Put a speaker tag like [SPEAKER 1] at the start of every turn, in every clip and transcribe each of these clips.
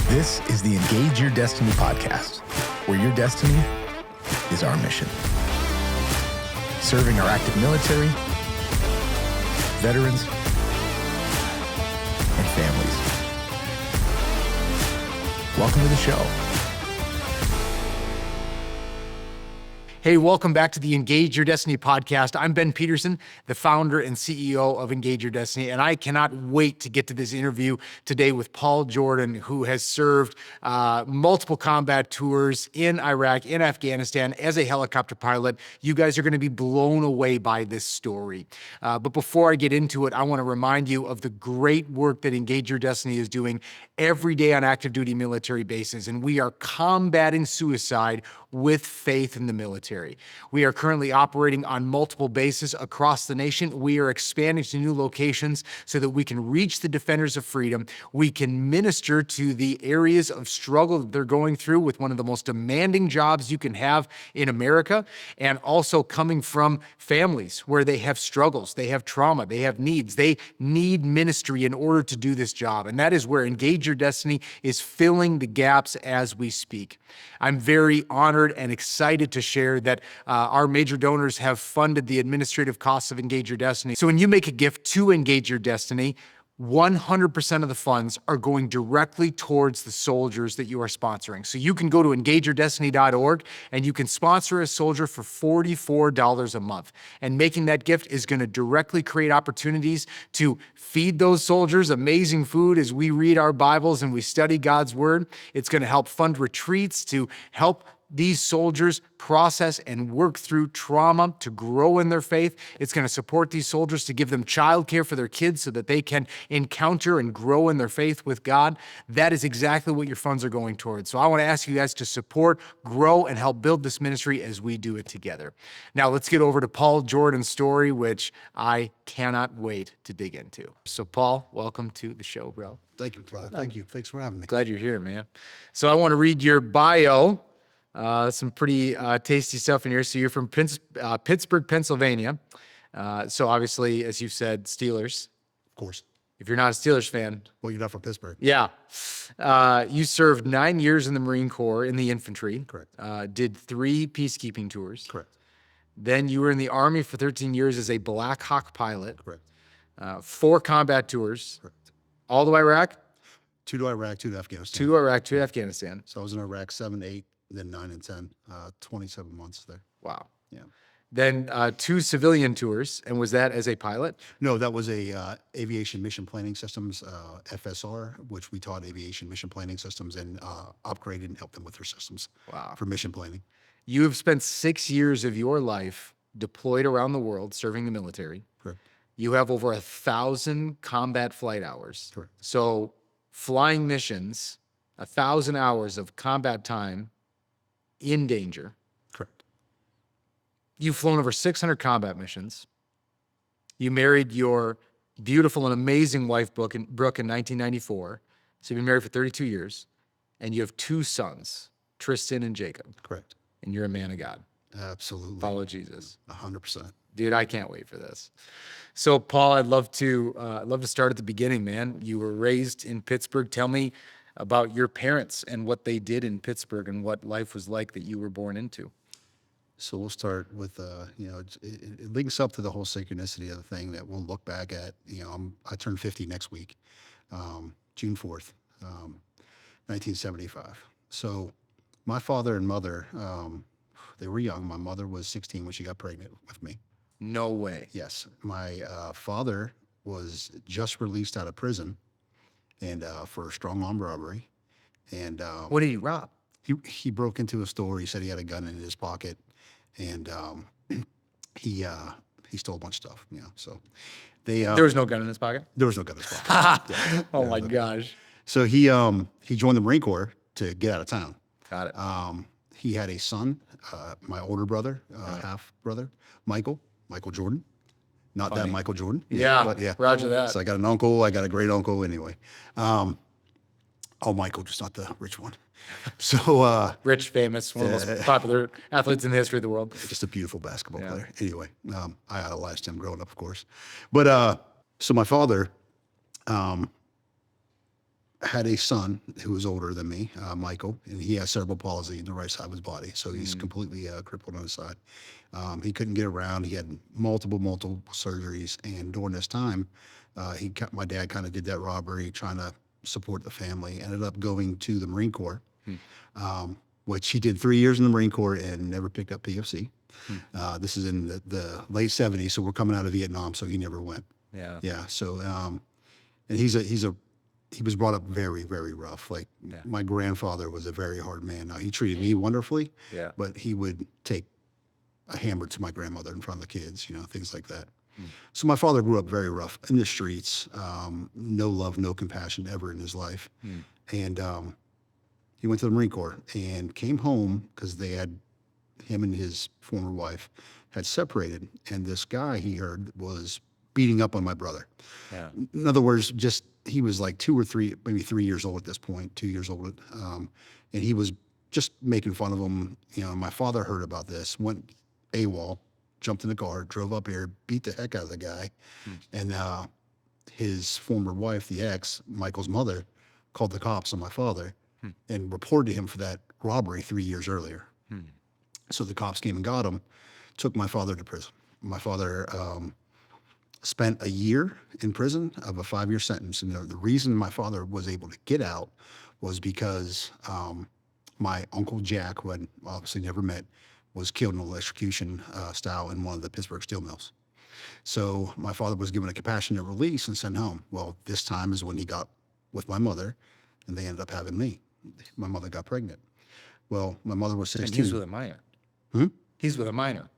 [SPEAKER 1] This is the Engage Your Destiny podcast, where your destiny is our mission. Serving our active military, veterans, and families. Welcome to the show.
[SPEAKER 2] Hey, welcome back to the Engage Your Destiny podcast. I'm Ben Peterson, the founder and CEO of Engage Your Destiny, and I cannot wait to get to this interview today with Paul Jordan, who has served multiple combat tours in Iraq, in Afghanistan as a helicopter pilot. You guys are going to be blown away by this story. But before I get into it, I want to remind you of the great work that Engage Your Destiny is doing every day on active duty military bases, and we are combating suicide with faith in the military. We are currently operating on multiple bases across the nation. We are expanding to new locations so that we can reach the defenders of freedom. We can minister to the areas of struggle that they're going through with one of the most demanding jobs you can have in America, and also coming from families where they have struggles, they have trauma, they have needs. They need ministry in order to do this job. And that is where Engage Your Destiny is filling the gaps as we speak. I'm very honored and excited to share that our major donors have funded the administrative costs of Engage Your Destiny. So when you make a gift to Engage Your Destiny, 100% of the funds are going directly towards the soldiers that you are sponsoring. So you can go to engageyourdestiny.org and you can sponsor a soldier for $44 a month. And making that gift is going to directly create opportunities to feed those soldiers amazing food as we read our Bibles and we study God's Word. It's going to help fund retreats to help these soldiers process and work through trauma to grow in their faith. It's going to support these soldiers to give them childcare for their kids so that they can encounter and grow in their faith with God. That is exactly what your funds are going towards. So I want to ask you guys to support, grow, and help build this ministry as we do it together. Now let's get over to Paul Jordan's story, which I cannot wait to dig into. So Paul, welcome to the show, bro.
[SPEAKER 3] Thank you, Flair. Thank you. Thanks for having me.
[SPEAKER 2] Glad you're here, man. So I want to read your bio. Some pretty tasty stuff in here. So you're from Pittsburgh, Pennsylvania. So obviously, as you said, Steelers.
[SPEAKER 3] Of course.
[SPEAKER 2] If you're not a Steelers fan.
[SPEAKER 3] Well, you're not from Pittsburgh.
[SPEAKER 2] Yeah. You served 9 years in the Marine Corps in the infantry.
[SPEAKER 3] Correct.
[SPEAKER 2] Did 3 peacekeeping tours.
[SPEAKER 3] Correct.
[SPEAKER 2] Then you were in the Army for 13 years as a Black Hawk pilot.
[SPEAKER 3] Correct.
[SPEAKER 2] 4 combat tours.
[SPEAKER 3] Correct.
[SPEAKER 2] All the way Iraq?
[SPEAKER 3] 2 to Iraq, 2 to Afghanistan.
[SPEAKER 2] 2 to Iraq, 2 to Afghanistan.
[SPEAKER 3] So I was in Iraq 7, 8, then 9 and 10, 27 months there.
[SPEAKER 2] Wow.
[SPEAKER 3] Yeah.
[SPEAKER 2] Then 2 civilian tours, and was that as a pilot?
[SPEAKER 3] No, that was a aviation mission planning systems, FSR, which we taught aviation mission planning systems and upgraded and helped them with their systems.
[SPEAKER 2] Wow.
[SPEAKER 3] For mission planning.
[SPEAKER 2] You have spent 6 years of your life deployed around the world serving the military.
[SPEAKER 3] Correct.
[SPEAKER 2] You have over 1,000 combat flight hours.
[SPEAKER 3] Correct.
[SPEAKER 2] So flying missions, 1,000 hours of combat time in danger.
[SPEAKER 3] Correct.
[SPEAKER 2] You've flown over 600 combat missions. You married your beautiful and amazing wife, Brooke, in 1994. So you've been married for 32 years. And you have 2 sons, Tristan and Jacob.
[SPEAKER 3] Correct.
[SPEAKER 2] And you're a man of God.
[SPEAKER 3] Absolutely.
[SPEAKER 2] Follow Jesus.
[SPEAKER 3] 100%.
[SPEAKER 2] Dude, I can't wait for this. So, Paul, I'd love to start at the beginning, man. You were raised in Pittsburgh. Tell me about your parents and what they did in Pittsburgh and what life was like that you were born into.
[SPEAKER 3] So we'll start with, it links up to the whole synchronicity of the thing that we'll look back at. I turn 50 next week, June 4th, 1975. So my father and mother, they were young. My mother was 16 when she got pregnant with me.
[SPEAKER 2] No way.
[SPEAKER 3] Yes. My father was just released out of prison and for strong arm robbery. And
[SPEAKER 2] What did he rob?
[SPEAKER 3] he broke into a store. He said he had a gun in his pocket, and he stole a bunch of stuff. So
[SPEAKER 2] There was no gun in his pocket?
[SPEAKER 3] there was no gun in his pocket. Yeah.
[SPEAKER 2] Oh my gosh.
[SPEAKER 3] So he joined the Marine Corps to get out of town.
[SPEAKER 2] Got it.
[SPEAKER 3] He had a son, my older brother, half brother, Michael Jordan. Not
[SPEAKER 2] Funny.
[SPEAKER 3] that Michael Jordan.
[SPEAKER 2] Yeah,
[SPEAKER 3] But yeah.
[SPEAKER 2] roger that.
[SPEAKER 3] So I got an uncle, I got a great uncle anyway. Michael, just not the rich one. So
[SPEAKER 2] Rich, famous, one of the most popular athletes in the history of the world.
[SPEAKER 3] just a beautiful basketball player. Anyway, I idolized him growing up, of course. But so my father had a son who was older than me, Michael, and he has cerebral palsy in the right side of his body. So he's completely crippled on his side. He couldn't get around. He had multiple surgeries. And during this time, my dad kind of did that robbery, trying to support the family, ended up going to the Marine Corps, which he did 3 years in the Marine Corps and never picked up PFC. This is in the late 70s. So we're coming out of Vietnam. So he never went.
[SPEAKER 2] Yeah.
[SPEAKER 3] Yeah. So, and he was brought up very, very rough. Like my grandfather was a very hard man. Now he treated me wonderfully, but he would take a hammer to my grandmother in front of the kids, things like that. So my father grew up very rough in the streets, no love, no compassion ever in his life. And he went to the Marine Corps and came home because him and his former wife had separated. And this guy he heard was beating up on my brother.
[SPEAKER 2] Yeah.
[SPEAKER 3] In other words, he was like 2 or 3, maybe 3 years old at this point, 2 years old. And he was just making fun of him. My father heard about this, went AWOL, jumped in the car, drove up here, beat the heck out of the guy. And his former wife, the ex, Michael's mother, called the cops on my father and reported him for that robbery 3 years earlier. So the cops came and got him, took my father to prison. My father spent a year in prison of a 5-year sentence. And the reason my father was able to get out was because my Uncle Jack, who I'd obviously never met, was killed in electrocution style in one of the Pittsburgh steel mills. So my father was given a compassionate release and sent home. Well, this time is when he got with my mother, and they ended up having me. My mother got pregnant. Well, my mother was 16.
[SPEAKER 2] And he's with a minor. He's with a minor.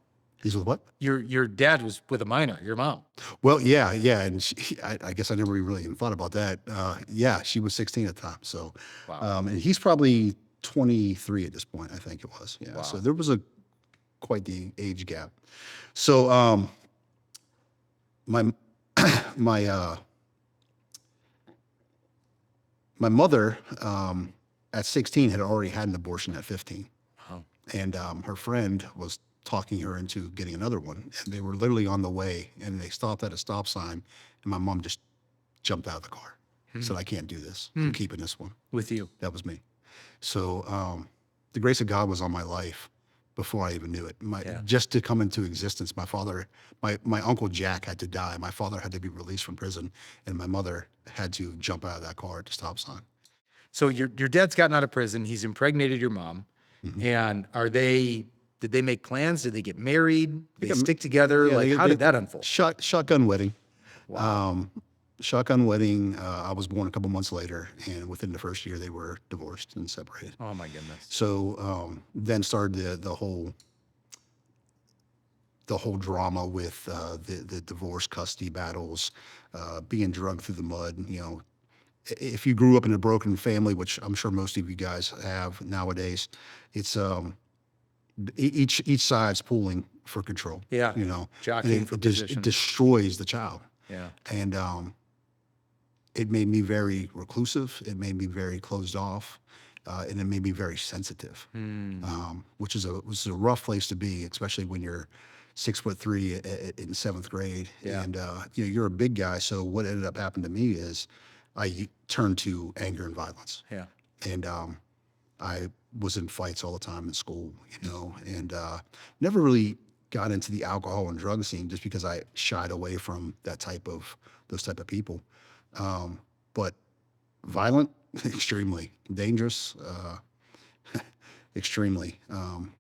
[SPEAKER 3] He's with what?
[SPEAKER 2] Your dad was with a minor, your mom.
[SPEAKER 3] Well, yeah. And I guess I never really even thought about that. Yeah, she was 16 at the time. So,
[SPEAKER 2] Wow.
[SPEAKER 3] And he's probably 23 at this point, I think it was. Yeah.
[SPEAKER 2] Wow.
[SPEAKER 3] So there was quite the age gap. So, my mother, at 16 had already had an abortion at 15.
[SPEAKER 2] Wow.
[SPEAKER 3] And her friend was talking her into getting another one. And they were literally on the way, and they stopped at a stop sign, and my mom just jumped out of the car. Said, I can't do this. I'm keeping this one.
[SPEAKER 2] With you.
[SPEAKER 3] That was me. So the grace of God was on my life before I even knew it. Just to come into existence, my Uncle Jack had to die. My father had to be released from prison, and my mother had to jump out of that car at the stop sign.
[SPEAKER 2] So your dad's gotten out of prison. He's impregnated your mom. And did they make plans? Did they get married? Did they stick together?
[SPEAKER 3] Yeah,
[SPEAKER 2] how did that unfold?
[SPEAKER 3] Shotgun wedding.
[SPEAKER 2] Wow.
[SPEAKER 3] Shotgun wedding. I was born a couple months later, and within the first year, they were divorced and separated.
[SPEAKER 2] Oh my goodness.
[SPEAKER 3] So then started the whole drama with the divorce custody battles, being drugged through the mud. If you grew up in a broken family, which I'm sure most of you guys have nowadays, it's each side's pulling for control.
[SPEAKER 2] Yeah. Jockeying for position.
[SPEAKER 3] It destroys the child.
[SPEAKER 2] Yeah.
[SPEAKER 3] And it made me very reclusive. It made me very closed off, and it made me very sensitive, which was a rough place to be, especially when you're 6'3" in 7th grade.
[SPEAKER 2] Yeah.
[SPEAKER 3] And you're a big guy. So what ended up happening to me is I turned to anger and violence.
[SPEAKER 2] Yeah.
[SPEAKER 3] And I was in fights all the time in school, and never really got into the alcohol and drug scene just because I shied away from those type of people. But violent, extremely dangerous, extremely.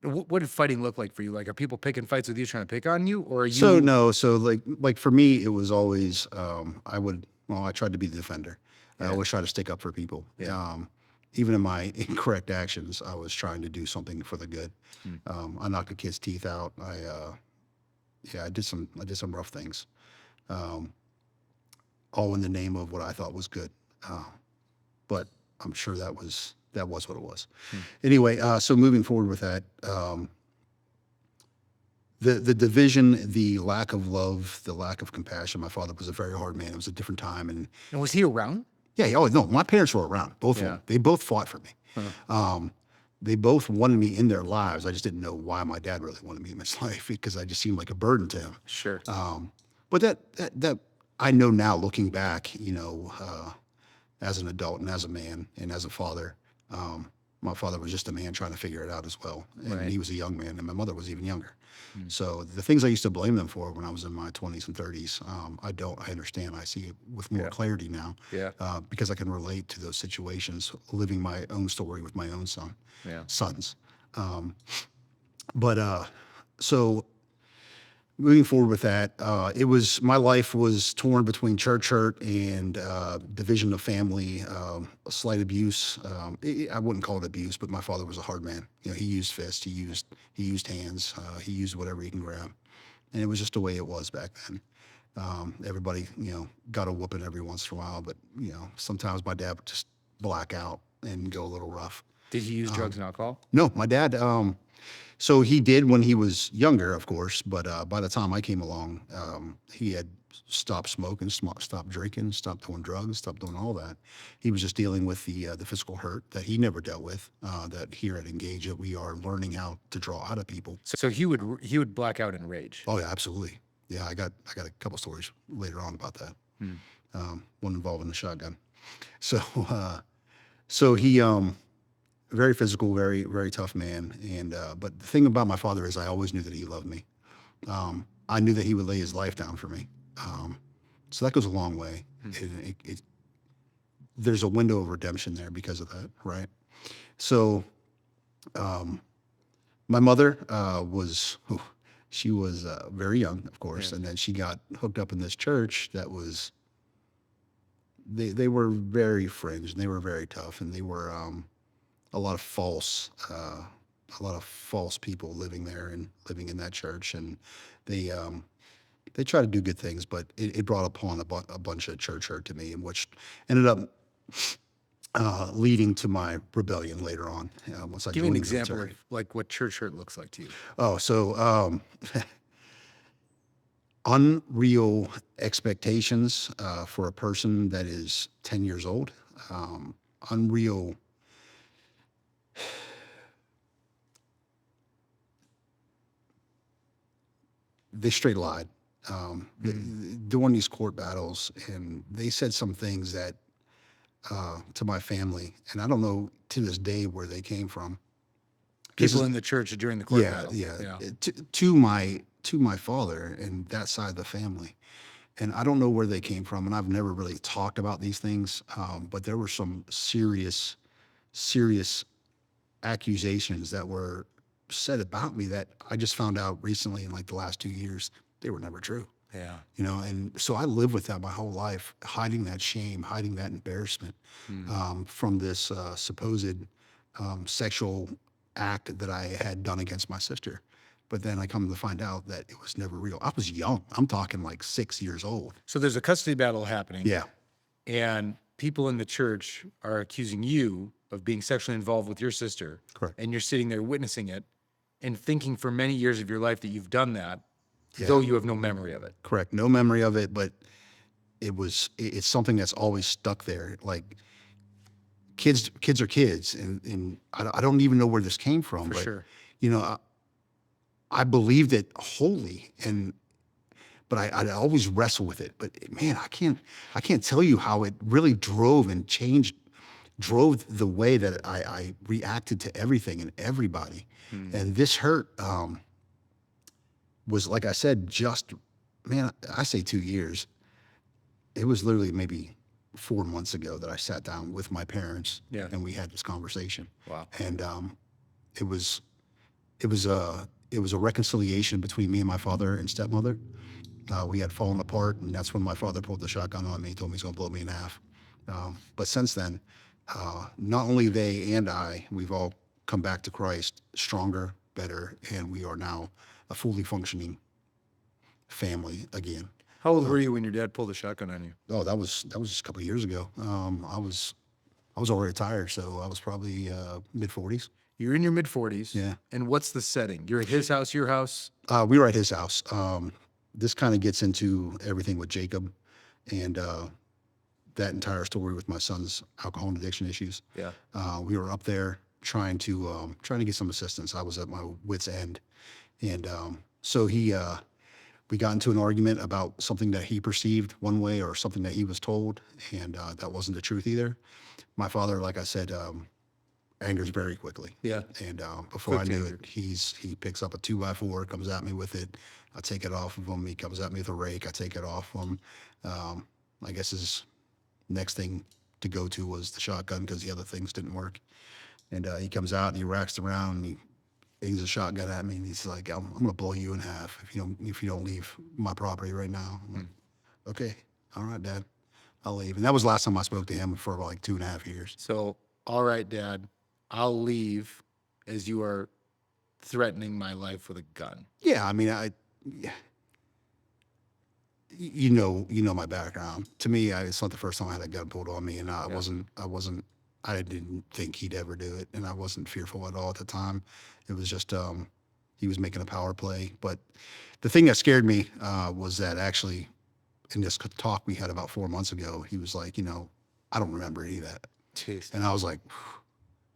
[SPEAKER 2] What did fighting look like for you? Like, are people picking fights with you, trying to pick on you, or are you?
[SPEAKER 3] So no, so like for me, it was always I tried to be the defender. I always try to stick up for people.
[SPEAKER 2] Yeah.
[SPEAKER 3] Even in my incorrect actions, I was trying to do something for the good. I knocked a kid's teeth out. I did some rough things, all in the name of what I thought was good. But I'm sure that was what it was. Anyway, so moving forward with that, the division, the lack of love, the lack of compassion. My father was a very hard man. It was a different time, and
[SPEAKER 2] was he around?
[SPEAKER 3] yeah. Oh no, my parents were around. Both of them. They both fought for me. They both wanted me in their lives. I just didn't know why my dad really wanted me in his life, because I just seemed like a burden to him.
[SPEAKER 2] Sure.
[SPEAKER 3] But that I know now, looking back, as an adult and as a man and as a father. My father was just a man trying to figure it out as well. And
[SPEAKER 2] Right.
[SPEAKER 3] he was a young man, and my mother was even younger. So the things I used to blame them for when I was in my 20s and 30s, I understand. I see it with more
[SPEAKER 2] Yeah.
[SPEAKER 3] clarity now,
[SPEAKER 2] Yeah.
[SPEAKER 3] because I can relate to those situations, living my own story with my own
[SPEAKER 2] Yeah.
[SPEAKER 3] sons. But so moving forward with that, my life was torn between church hurt and division of family, slight abuse. I wouldn't call it abuse, but my father was a hard man. He used fists, he used hands, he used whatever he can grab, and it was just the way it was back then. Everybody, got a whooping every once in a while, but sometimes my dad would just black out and go a little rough.
[SPEAKER 2] Did he use drugs and alcohol?
[SPEAKER 3] No, my dad. So he did when he was younger, of course, but by the time I came along, he had stopped smoking, stopped drinking, stopped doing drugs, stopped doing all that. He was just dealing with the physical hurt that he never dealt with. That here at Engage, that we are learning how to draw out of people.
[SPEAKER 2] So he would black out in rage.
[SPEAKER 3] Oh yeah, absolutely. Yeah, I got a couple stories later on about that. One involving the shotgun. So he very physical, very, very tough man. And but the thing about my father is I always knew that he loved me. I knew that he would lay his life down for me. So that goes a long way. There's a window of redemption there because of that, right? So my mother she was very young, of course, and then she got hooked up in this church that was, they were very fringe, and they were very tough, and they were a lot of false people living there and living in that church, and they try to do good things, but it brought upon a bunch of church hurt to me, and which ended up leading to my rebellion later on. Once I
[SPEAKER 2] Give me an
[SPEAKER 3] joined the
[SPEAKER 2] example
[SPEAKER 3] military.
[SPEAKER 2] of like what church hurt looks like to you.
[SPEAKER 3] Oh, so unreal expectations for a person that is 10 years old. Unreal. They straight lied during these court battles, and they said some things that to my family, and I don't know to this day where they came from.
[SPEAKER 2] People in the church during the court
[SPEAKER 3] Yeah,
[SPEAKER 2] battle.
[SPEAKER 3] yeah. To my father and that side of the family, and I don't know where they came from, and I've never really talked about these things, but there were some serious accusations that were said about me that I just found out recently in like the last 2 years they were never true.
[SPEAKER 2] Yeah.
[SPEAKER 3] And so I lived with that my whole life, hiding that shame, hiding that embarrassment from this supposed sexual act that I had done against my sister. But then I come to find out that it was never real. I was young. I'm talking like 6 years old.
[SPEAKER 2] So there's a custody battle happening.
[SPEAKER 3] Yeah.
[SPEAKER 2] And people in the church are accusing you of being sexually involved with your sister.
[SPEAKER 3] Correct.
[SPEAKER 2] And you're sitting there witnessing it and thinking for many years of your life that you've done that,
[SPEAKER 3] Yeah.
[SPEAKER 2] though you have no memory of it.
[SPEAKER 3] Correct. No memory of it, but it's something that's always stuck there. Like kids are kids, and I don't even know where this came from.
[SPEAKER 2] For
[SPEAKER 3] but,
[SPEAKER 2] sure.
[SPEAKER 3] I believed it wholly, but I always wrestle with it. But man, I can't tell you how it really drove the way that I reacted to everything and everybody. And this hurt was, like I said, man, I say 2 years. It was literally maybe 4 months ago that I sat down with my parents and we had this conversation.
[SPEAKER 2] Wow.
[SPEAKER 3] And it was a reconciliation between me and my father and stepmother. We had fallen apart, and that's when my father pulled the shotgun on me, told me he's going to blow me in half. But since then, not only they and we've all come back to Christ stronger, better, and we are now a fully functioning family again.
[SPEAKER 2] How old were you when your dad pulled the shotgun on you?
[SPEAKER 3] Oh, that was just a couple of years ago. I was already retired, so I was probably mid-40s.
[SPEAKER 2] You're in your mid-40s.
[SPEAKER 3] Yeah.
[SPEAKER 2] And what's the setting? You're at his house, your house?
[SPEAKER 3] We were at his house. This kind of gets into everything with Jacob and that entire story with my son's alcohol and addiction issues.
[SPEAKER 2] Yeah.
[SPEAKER 3] We were up there trying to get some assistance. I was at my wit's end, and so we got into an argument about something that he perceived one way or something that he was told, and that wasn't the truth either. My father, like I said, angers very quickly.
[SPEAKER 2] Yeah.
[SPEAKER 3] And before
[SPEAKER 2] Quick
[SPEAKER 3] I knew
[SPEAKER 2] anger.
[SPEAKER 3] it, he picks up a 2x4, comes at me with it. I take it off of him. He comes at me with a rake. I take it off him. I guess his next thing to go to was the shotgun because the other things didn't work. And he comes out and he racks around and he aims a shotgun at me and he's like, I'm gonna blow you in half if you don't leave my property right now. I'm like, okay, all right, Dad, I'll leave. And that was the last time I spoke to him for about like 2.5 years.
[SPEAKER 2] So, all right, Dad, I'll leave as you are threatening my life with a gun.
[SPEAKER 3] Yeah, I mean, you know my background. To me, it's not the first time I had a gun pulled on me, and I didn't think he'd ever do it, and I wasn't fearful at all at the time. It was just he was making a power play. But the thing that scared me was that actually in this talk we had about 4 months ago, he was like, I don't remember any of that,
[SPEAKER 2] Jeez.
[SPEAKER 3] and I was like,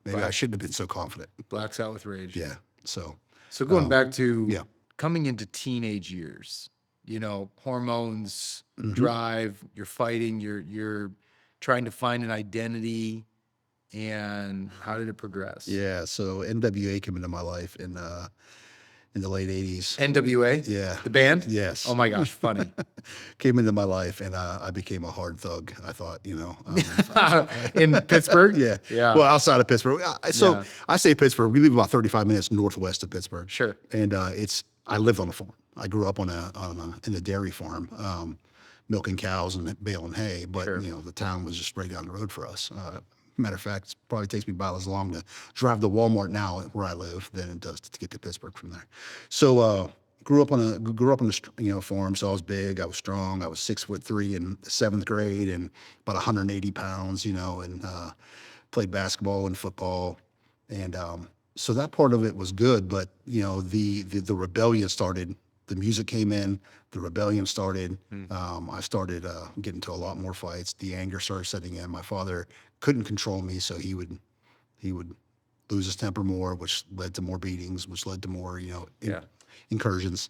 [SPEAKER 3] maybe I shouldn't have been so confident.
[SPEAKER 2] Blacks out with rage.
[SPEAKER 3] Yeah. So
[SPEAKER 2] going back to
[SPEAKER 3] yeah.
[SPEAKER 2] coming into teenage years, hormones,
[SPEAKER 3] Mm-hmm.
[SPEAKER 2] drive, you're fighting, you're trying to find an identity, and how did it progress?
[SPEAKER 3] Yeah. So NWA came into my life in the late 80s.
[SPEAKER 2] NWA?
[SPEAKER 3] Yeah.
[SPEAKER 2] The band?
[SPEAKER 3] Yes.
[SPEAKER 2] Oh my gosh, funny.
[SPEAKER 3] Came into my life, and I became a hard thug. I thought,
[SPEAKER 2] In Pittsburgh?
[SPEAKER 3] yeah.
[SPEAKER 2] Yeah.
[SPEAKER 3] Well, outside of Pittsburgh. So
[SPEAKER 2] Yeah.
[SPEAKER 3] I say Pittsburgh. We live about 35 minutes northwest of Pittsburgh.
[SPEAKER 2] Sure.
[SPEAKER 3] And I lived on a farm. I grew up in a dairy farm, milking cows and baling hay. But
[SPEAKER 2] Sure.
[SPEAKER 3] the town was just right down the road for us. Matter of fact, it probably takes me about as long to drive to Walmart now where I live than it does to get to Pittsburgh from there. So grew up on a farm. So I was big. I was strong. I was 6'3" in the 7th grade and about 180 pounds. And played basketball and football, and so that part of it was good. But the rebellion started. The music came in. The rebellion started. I started getting into a lot more fights. The anger started setting in. My father couldn't control me, so he would lose his temper more, which led to more beatings, which led to more incursions.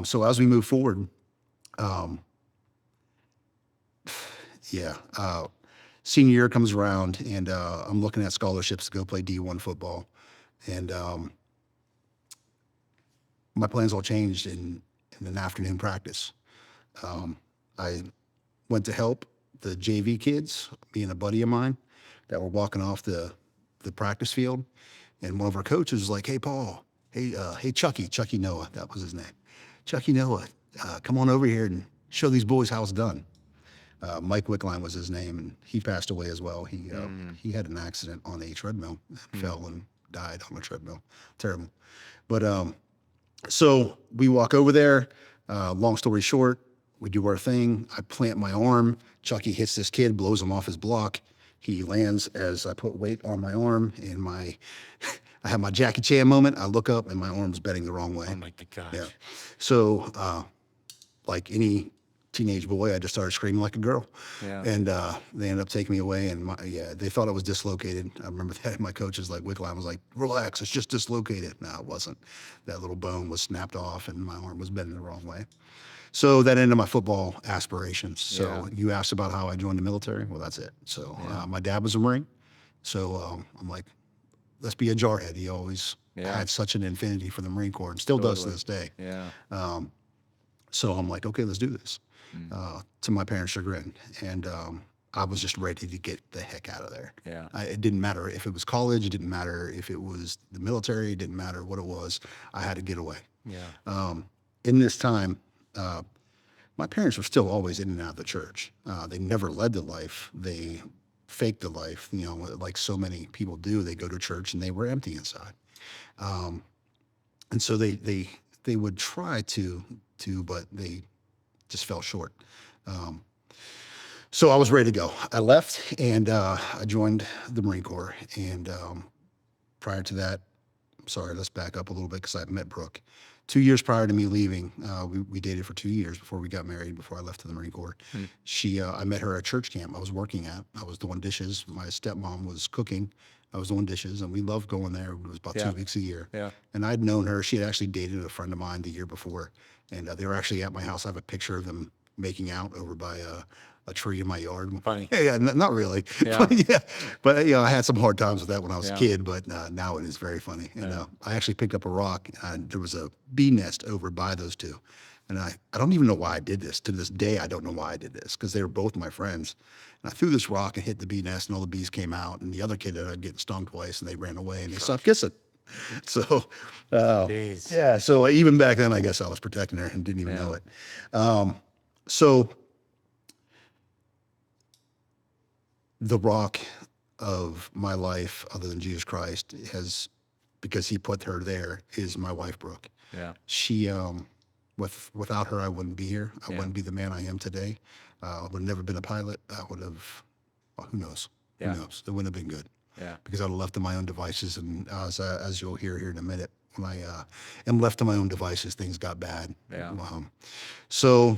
[SPEAKER 3] So as we move forward, senior year comes around, and I'm looking at scholarships to go play D1 football, and my plans all changed in an afternoon practice. I went to help the JV kids, me and a buddy of mine, that were walking off the practice field, and one of our coaches was like, "Hey, Paul, hey Chucky Noah, that was his name, Chucky Noah, come on over here and show these boys how it's done." Mike Wickline was his name, and he passed away as well. He had an accident on a treadmill, fell and died on a treadmill. Terrible. But so we walk over there. Long story short, we do our thing. I plant my arm. Chucky hits this kid, blows him off his block. He lands as I put weight on my arm, and I have my Jackie Chan moment. I look up, and my arm's bending the wrong way.
[SPEAKER 2] Oh my gosh.
[SPEAKER 3] Yeah. So, like any teenage boy, I just started screaming like a girl.
[SPEAKER 2] Yeah.
[SPEAKER 3] And they ended up taking me away, and they thought I was dislocated. I remember that my coaches, like Wickline, was like, "Relax, it's just dislocated." No, it wasn't. That little bone was snapped off, and my arm was bending the wrong way. So that ended my football aspirations. So you asked about how I joined the military. Well, that's it. So my dad was a Marine. So I'm like, let's be a jarhead. He always had such an affinity for the Marine Corps, and still does to this day.
[SPEAKER 2] Yeah.
[SPEAKER 3] So I'm like, okay, let's do this. To my parents' chagrin. And I was just ready to get the heck out of there.
[SPEAKER 2] Yeah.
[SPEAKER 3] It didn't matter if it was college. It didn't matter if it was the military. It didn't matter what it was. I had to get away.
[SPEAKER 2] Yeah.
[SPEAKER 3] In this time, my parents were still always in and out of the church. They never led the life. They faked the life, like so many people do. They go to church and they were empty inside. And so they would try to, but they just fell short. So I was ready to go. I left, and I joined the Marine Corps. And prior to that, sorry, let's back up a little bit because I met Brooke. 2 years prior to me leaving, we dated for 2 years before we got married, before I left to the Marine Corps. I met her at church camp I was working at. I was doing dishes. My stepmom was cooking. I was doing dishes, and we loved going there. It was about 2 weeks a year.
[SPEAKER 2] Yeah.
[SPEAKER 3] And I'd known her. She had actually dated a friend of mine the year before, and they were actually at my house. I have a picture of them making out over by a tree in my yard.
[SPEAKER 2] Funny.
[SPEAKER 3] Yeah, not really.
[SPEAKER 2] Yeah.
[SPEAKER 3] But I had some hard times with that when I was a kid, but now it is very funny. And I actually picked up a rock, and there was a bee nest over by those two. And I don't even know why I did this. To this day, I don't know why I did this, because they were both my friends. And I threw this rock and hit the bee nest, and all the bees came out. And the other kid ended up getting stung twice, and they ran away, and they stopped kissing. So, yeah. So even back then, I guess I was protecting her and didn't even know it. So the rock of my life, other than Jesus Christ, because he put her there, is my wife, Brooke.
[SPEAKER 2] Yeah.
[SPEAKER 3] She, without her, I wouldn't be here. I wouldn't be the man I am today. I would have never been a pilot. I would have, well, who knows?
[SPEAKER 2] Yeah.
[SPEAKER 3] Who knows? It wouldn't have been good.
[SPEAKER 2] Yeah.
[SPEAKER 3] Because I'd have left to my own devices. And as you'll hear here in a minute, when I am left to my own devices, things got bad.
[SPEAKER 2] Yeah.
[SPEAKER 3] So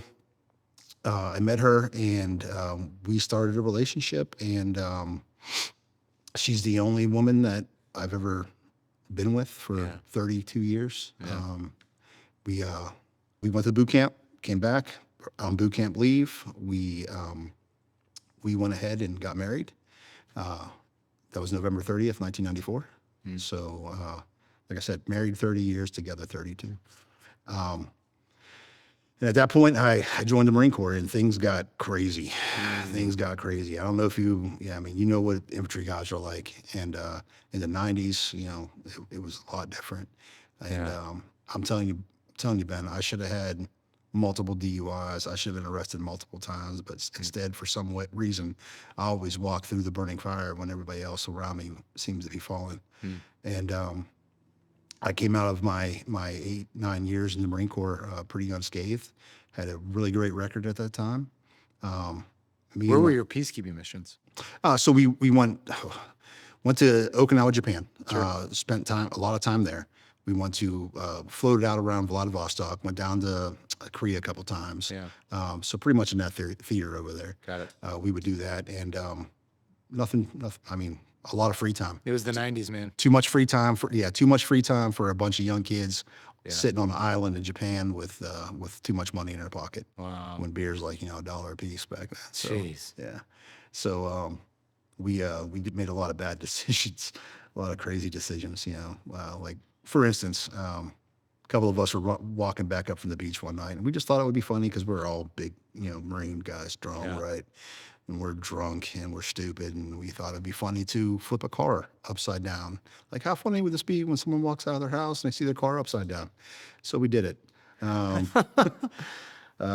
[SPEAKER 3] I met her, and we started a relationship, and she's the only woman that I've ever been with for 32 years.
[SPEAKER 2] Yeah.
[SPEAKER 3] We went to boot camp, came back on boot camp leave. We went ahead and got married. That was November 30th, 1994. So, like I said, married 30 years, together 32. And at that point, I joined the Marine Corps, and things got crazy. Things got crazy. I don't know if you know what infantry guys are like. And in the 90s, it was a lot different. And I'm telling you, Ben, I should have had multiple DUIs. I should have been arrested multiple times, but instead, for some reason, I always walk through the burning fire when everybody else around me seems to be falling. And I came out of my 8-9 years in the Marine Corps pretty unscathed. Had a really great record at that time.
[SPEAKER 2] Where were your peacekeeping missions?
[SPEAKER 3] So we went to Okinawa, Japan. Spent a lot of time there. We went to floated out around Vladivostok. Went down to Korea a couple times.
[SPEAKER 2] Yeah.
[SPEAKER 3] So pretty much in that theater over there.
[SPEAKER 2] Got it.
[SPEAKER 3] We would do that, and nothing. I mean, a lot of free time.
[SPEAKER 2] It was the 90s, man.
[SPEAKER 3] Too much free time for a bunch of young kids sitting on an island in Japan with too much money in their pocket.
[SPEAKER 2] Wow.
[SPEAKER 3] When beer's like $1 a piece back then. So,
[SPEAKER 2] Jeez.
[SPEAKER 3] yeah. So we made a lot of bad decisions, a lot of crazy decisions. Like for instance, a couple of us were walking back up from the beach one night, and we just thought it would be funny because we're all big, Marine guys, strong, right? And we're drunk and we're stupid, and we thought it'd be funny to flip a car upside down. Like, how funny would this be when someone walks out of their house and they see their car upside down? So we did it.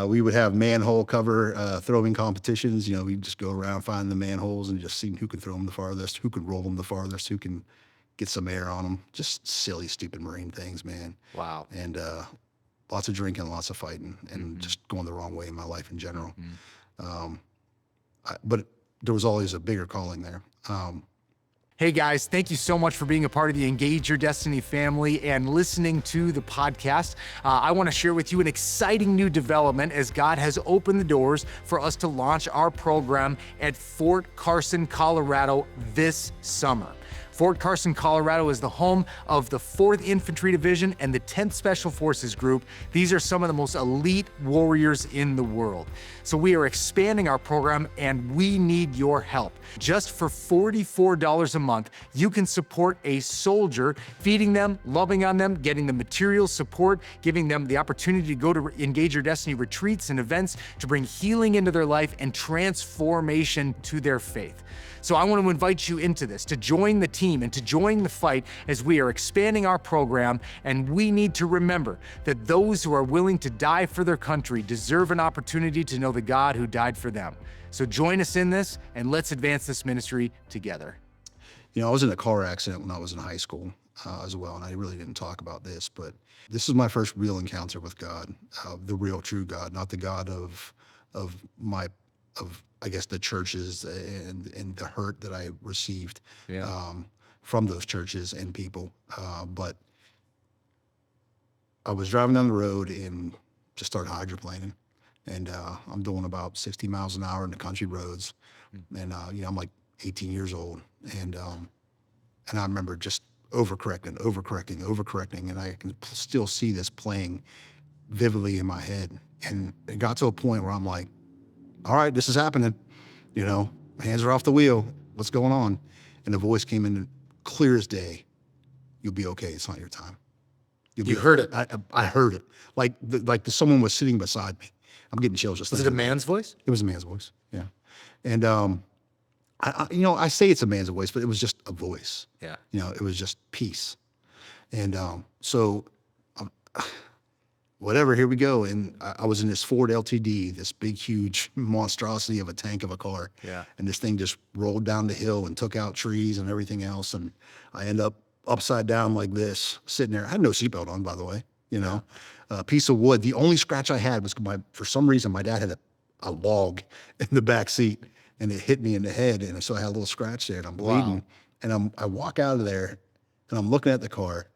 [SPEAKER 3] We would have manhole cover throwing competitions. We'd just go around finding the manholes and just see who could throw them the farthest, who could roll them the farthest, who can get some air on them. Just silly, stupid Marine things, man.
[SPEAKER 2] Wow.
[SPEAKER 3] And lots of drinking, lots of fighting, and just going the wrong way in my life in general. But there was always a bigger calling there.
[SPEAKER 2] Hey guys, thank you so much for being a part of the Engage Your Destiny family and listening to the podcast. I want to share with you an exciting new development as God has opened the doors for us to launch our program at Fort Carson, Colorado this summer. Fort Carson, Colorado is the home of the 4th Infantry Division and the 10th Special Forces Group. These are some of the most elite warriors in the world. So we are expanding our program, and we need your help. Just for $44 a month, you can support a soldier, feeding them, loving on them, getting the material support, giving them the opportunity to go to Engage Your Destiny retreats and events to bring healing into their life and transformation to their faith. So I want to invite you into this, to join the team and to join the fight as we are expanding our program. And we need to remember that those who are willing to die for their country deserve an opportunity to know the God who died for them. So join us in this, and let's advance this ministry together.
[SPEAKER 3] I was in a car accident when I was in high school as well, and I really didn't talk about this, but this is my first real encounter with God, the real true God, not the God of I guess the churches and the hurt that I received from those churches and people. But I was driving down the road and just started hydroplaning. And I'm doing about 60 miles an hour in the country roads. And, I'm like 18 years old. And I remember just overcorrecting. And I can still see this playing vividly in my head. And it got to a point where I'm like, all right, this is happening. Hands are off the wheel. What's going on? And the voice came in clear as day. You'll be okay. It's not your time.
[SPEAKER 2] You heard it.
[SPEAKER 3] I heard it. Like someone was sitting beside me. I'm getting chills just
[SPEAKER 2] Was it a man's voice?
[SPEAKER 3] It was a man's voice. Yeah. And, I say it's a man's voice, but it was just a voice.
[SPEAKER 2] Yeah.
[SPEAKER 3] It was just peace. And so whatever, here we go. And I was in this Ford LTD, this big, huge monstrosity of a tank of a car.
[SPEAKER 2] Yeah.
[SPEAKER 3] And this thing just rolled down the hill and took out trees and everything else. And I end up upside down like this, sitting there. I had no seatbelt on, by the way, a piece of wood. The only scratch I had was for some reason, my dad had a log in the back seat and it hit me in the head. And so I had a little scratch there and I'm bleeding. Wow. And I walk out of there and I'm looking at the car.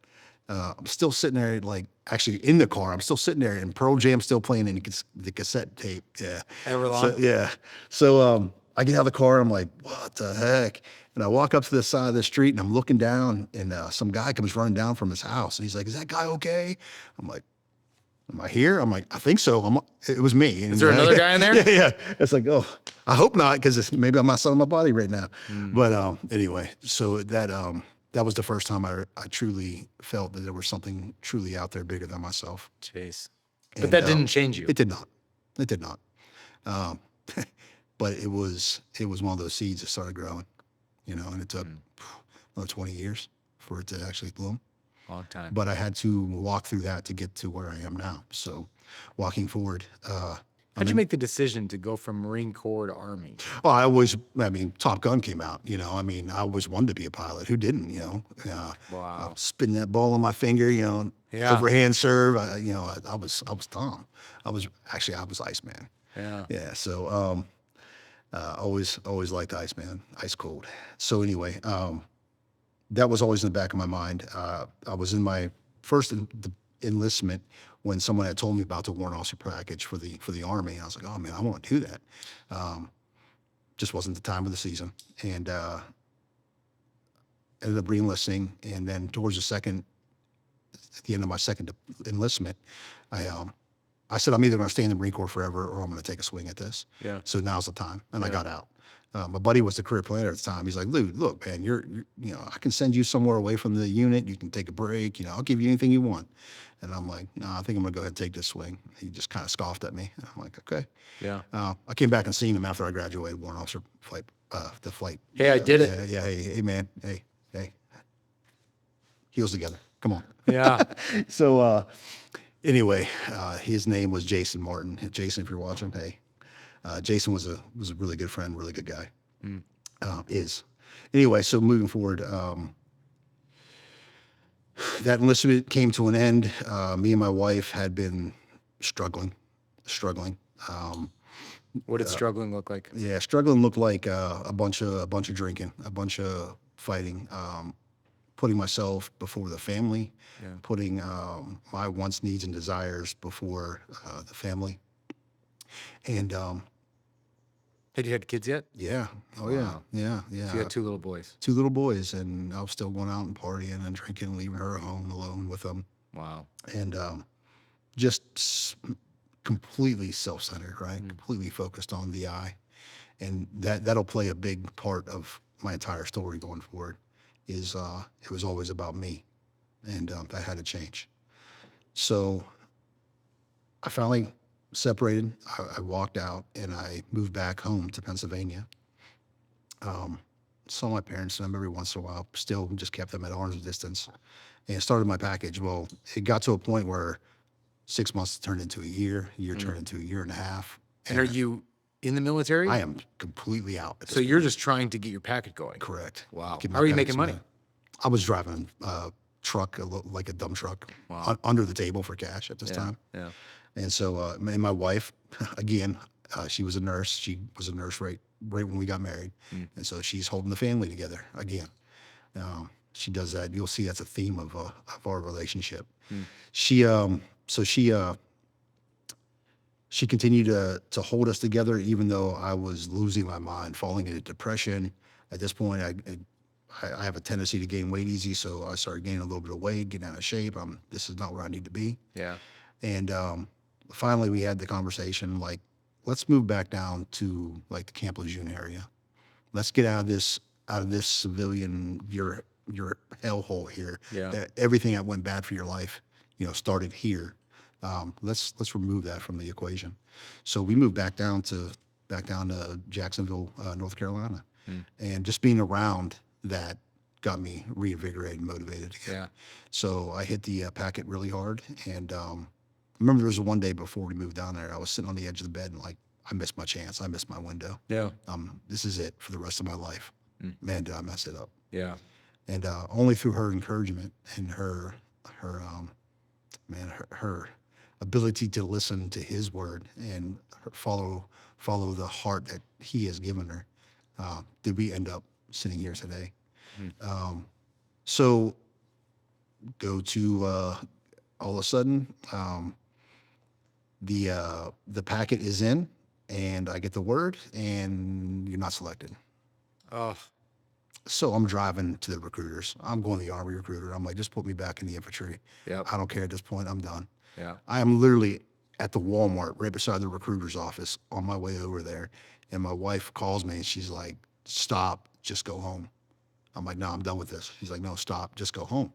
[SPEAKER 3] I'm still sitting there, actually in the car. I'm still sitting there, and Pearl Jam's still playing in the cassette tape. Yeah.
[SPEAKER 2] Everlong?
[SPEAKER 3] So, yeah. So I get out of the car. I'm like, what the heck? And I walk up to the side of the street, and I'm looking down, and some guy comes running down from his house, and he's like, "Is that guy okay?" I'm like, "Am I here?" I'm like, "I think so." It was me. And
[SPEAKER 2] is there another guy in there?
[SPEAKER 3] Yeah. It's like, oh, I hope not, because maybe I'm not selling my body right now. But anyway, so that was the first time I truly felt that there was something truly out there bigger than myself.
[SPEAKER 2] Jeez. But that didn't change you.
[SPEAKER 3] It did not. It did not. But it was one of those seeds that started growing, and it took another 20 years for it to actually bloom.
[SPEAKER 2] Long time.
[SPEAKER 3] But I had to walk through that to get to where I am now. So walking forward,
[SPEAKER 2] how'd you make the decision to go from Marine Corps to Army?
[SPEAKER 3] Well, Top Gun came out, I always wanted to be a pilot. Who didn't,
[SPEAKER 2] Wow.
[SPEAKER 3] Spinning that ball on my finger, overhand serve. I was Tom. I was Iceman.
[SPEAKER 2] Yeah.
[SPEAKER 3] Yeah. So, always liked Iceman, ice cold. So anyway, that was always in the back of my mind. I was in my first enlistment when someone had told me about the warrant officer package for the Army. I was like, oh man, I want to do that. Just wasn't the time of the season, and ended up re-enlisting. And then towards at the end of my second enlistment, I said, I'm either going to stay in the Marine Corps forever or I'm going to take a swing at this.
[SPEAKER 2] Yeah.
[SPEAKER 3] So now's the time, and I got out. My buddy was the career planner at the time. He's like, look, man, you're I can send you somewhere away from the unit. You can take a break. I'll give you anything you want. And I'm like, no, I think I'm gonna go ahead and take this swing. He just kind of scoffed at me. And I'm like, okay.
[SPEAKER 2] Yeah.
[SPEAKER 3] I came back and seen him after I graduated, warrant officer flight, the flight.
[SPEAKER 2] Hey, I did it.
[SPEAKER 3] Yeah. Hey, man. Hey. Heels together. Come on.
[SPEAKER 2] Yeah.
[SPEAKER 3] So anyway, his name was Jason Martin. Jason, if you're watching, hey. Jason was a really good friend, really good guy. Is. Anyway, so moving forward, that enlistment came to an end. Me and my wife had been struggling.
[SPEAKER 2] What did struggling look like?
[SPEAKER 3] Yeah, struggling looked like a bunch of drinking, a bunch of fighting, putting myself before the family, putting my wants, needs, and desires before the family. And
[SPEAKER 2] had you had kids yet?
[SPEAKER 3] yeah, oh
[SPEAKER 2] Wow.
[SPEAKER 3] yeah.
[SPEAKER 2] So you had two little boys.
[SPEAKER 3] Two little boys, and I was still going out and partying and drinking and leaving her home alone with them.
[SPEAKER 2] Wow.
[SPEAKER 3] And just completely self-centered, right? Completely focused on the I. And that'll play a big part of my entire story going forward, is it was always about me. And that had to change. So I finally separated. I walked out and I moved back home to Pennsylvania. Saw my parents and every once in a while, still just kept them at arm's distance, and started my package. Well, it got to a point where 6 months turned into a year turned into a year and a half.
[SPEAKER 2] And are you in the military?
[SPEAKER 3] I am completely out.
[SPEAKER 2] So you're just trying to get your packet going.
[SPEAKER 3] Correct.
[SPEAKER 2] Wow.
[SPEAKER 3] Get my
[SPEAKER 2] How are you
[SPEAKER 3] package
[SPEAKER 2] making money?
[SPEAKER 3] going. I was driving a truck, like a dump truck, under the table for cash at this time.
[SPEAKER 2] Yeah.
[SPEAKER 3] And so, and my wife, again, she was a nurse. She was a nurse right when we got married. And so she's holding the family together again. She does that. You'll see that's a theme of our relationship. She continued to hold us together, even though I was losing my mind, falling into depression. At this point, I have a tendency to gain weight easy, so I started gaining a little bit of weight, getting out of shape. This is not where I need to be.
[SPEAKER 2] Yeah.
[SPEAKER 3] And finally, we had the conversation, like, let's move back down to like the Camp Lejeune area. Let's get out of this civilian your hellhole here.
[SPEAKER 2] Yeah.
[SPEAKER 3] Everything that went bad for your life, started here. Let's remove that from the equation. So we moved back down to Jacksonville, North Carolina, and just being around that got me reinvigorated and motivated again.
[SPEAKER 2] Yeah.
[SPEAKER 3] So I hit the packet really hard, and I remember there was one day before we moved down there, I was sitting on the edge of the bed and like, I missed my chance. I missed my window.
[SPEAKER 2] Yeah.
[SPEAKER 3] This is it for the rest of my life. Man, did I mess it up.
[SPEAKER 2] Yeah.
[SPEAKER 3] And only through her encouragement and her ability to listen to his word and follow the heart that he has given her, did we end up sitting here today. So go to all of a sudden, the packet is in, and I get the word, and you're not selected.
[SPEAKER 2] Oh.
[SPEAKER 3] So I'm driving to the recruiters. I'm going to the Army recruiter. I'm like, just put me back in the infantry.
[SPEAKER 2] Yep.
[SPEAKER 3] I don't care at this point. I'm done.
[SPEAKER 2] Yeah.
[SPEAKER 3] I am literally at the Walmart right beside the recruiter's office on my way over there. And my wife calls me and she's like, stop, just go home. I'm like, no, I'm done with this. She's like, no, stop, just go home.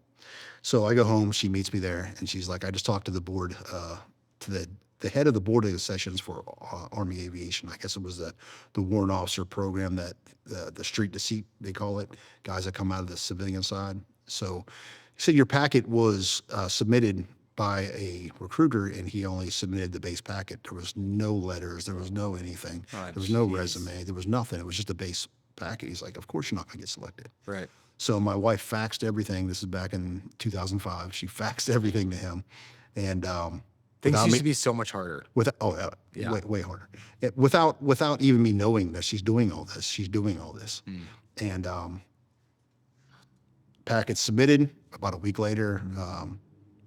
[SPEAKER 3] So I go home, she meets me there, and she's like, I just talked to the board, to the head of the board of sessions for Army Aviation. I guess it was the warrant officer program, that the street deceit, they call it, guys that come out of the civilian side. So he said, your packet was submitted by a recruiter, and he only submitted the base packet. There was no letters, there was no anything.
[SPEAKER 2] Oh,
[SPEAKER 3] there was no resume, there was nothing. It was just a base packet. He's like, of course you're not gonna get selected.
[SPEAKER 2] Right.
[SPEAKER 3] So my wife faxed everything. This is back in 2005. She faxed everything to him, and
[SPEAKER 2] Things
[SPEAKER 3] without
[SPEAKER 2] used
[SPEAKER 3] me-
[SPEAKER 2] to be so much harder.
[SPEAKER 3] Yeah. Way harder. Without even me knowing that she's doing all this. She's doing all this, and packet submitted. About a week later,